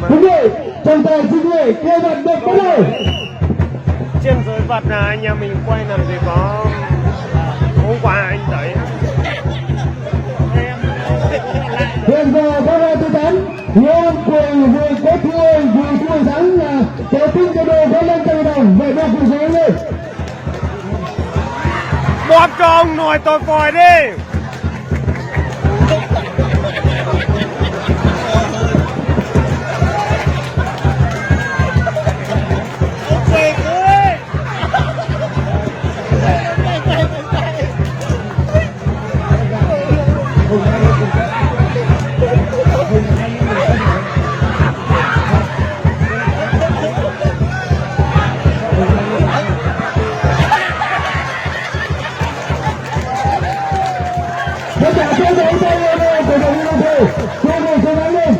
Đúng rồi, trọng tài chính người kêu vận được bắt đầu. Trên giới vật là anh em mình quay làm gì có hôm qua anh tới. Hiện giờ có ra tư tán Nguyên Quỳnh vừa có thua vừa thua thắng là kéo tin cho đồ có lên từ đồng vậy đồ cùng dưới lên. Bóp cho ông nồi tôi vòi đi. Tất cả số đấu tay lên của đồng yêu thôi. Số đánh lên.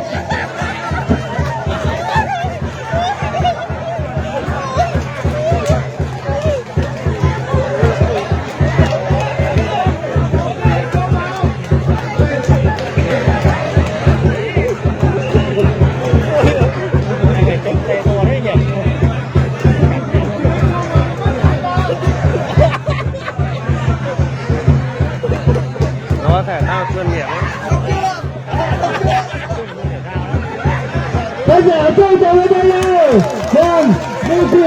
Nó thể thao chuyên nghiệp ấy. Bây giờ tôi chào với đây rồi. Vâng, đây thì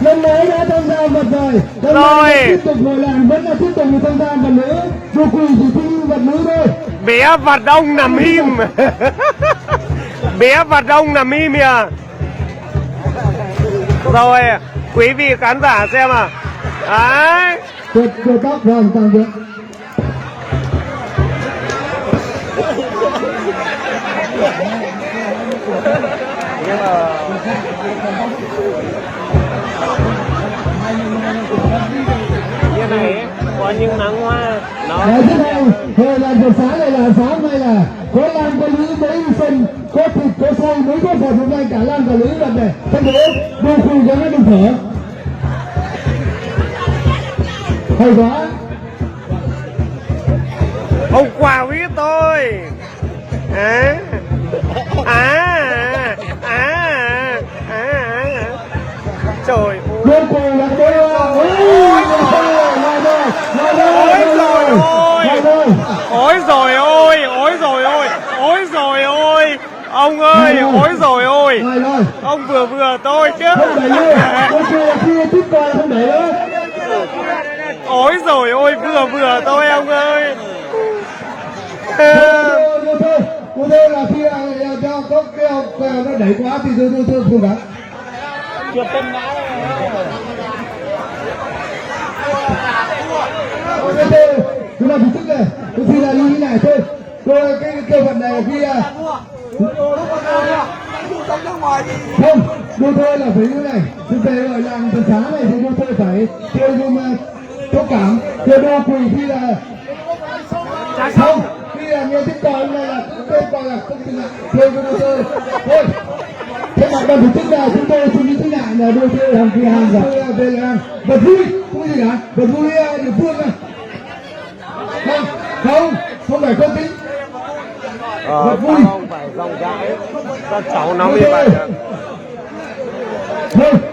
lần mới đã tham gia vật rồi. Rồi. Tiếp tục ngồi làm vẫn là tiếp tục tham gia vật nữ. Vô cùng chỉ thi vật nữ thôi. Bé vật ông nằm im. Bé vật ông nằm im kìa. Rồi quý vị khán giả xem à. Đấy. Cột tóc vâng toàn diện. Như này có những nắng hoa nó Thế này, hồi làm buổi sáng này là sáng nay là có làm có lưới mấy phần, có thịt có xay mấy có phần hôm nay cả làm cả lưới lần này. Thế thế, đồ khùng cho nó đừng thở. Hay quá. ông quà với tôi. À à à à. Trời ơi. Vô cùng là tôi ôi rồi ôi, ôi rồi ôi, ôi rồi ôi, ông ơi, ôi rồi ôi, ông vừa tôi chứ. không đẩy nữa, ok kia tiếp coi không đẩy nữa. Ôi rồi ôi, vừa tôi ông ơi. Cô thơ là khi cho có kêu nó đẩy quá thì tôi không cả. Chưa tên ngã Chúng ta phải tức này, tôi thi là như thế này thôi. Cái cơ vận này là khi không, đôi thôi là phải như thế này. Thực tế ở làng từ sáng này thì đôi thôi phải chơi dùng thông cảm. Chơi đo quỳ khi là không, khi là nghe tiếng còi này là tên còi là không chơi với đôi thôi. Thôi, thế mà ban tổ chức là chúng tôi suy nghĩ thế nào là đôi thôi hàng kia hàng giả về là vật vui, không gì cả, vật vui địa phương này. Không phải công tính. Vật vui. Không phải dòng dãi. Các cháu nó như vậy.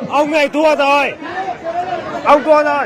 Ông này thua rồi. Ông thua rồi.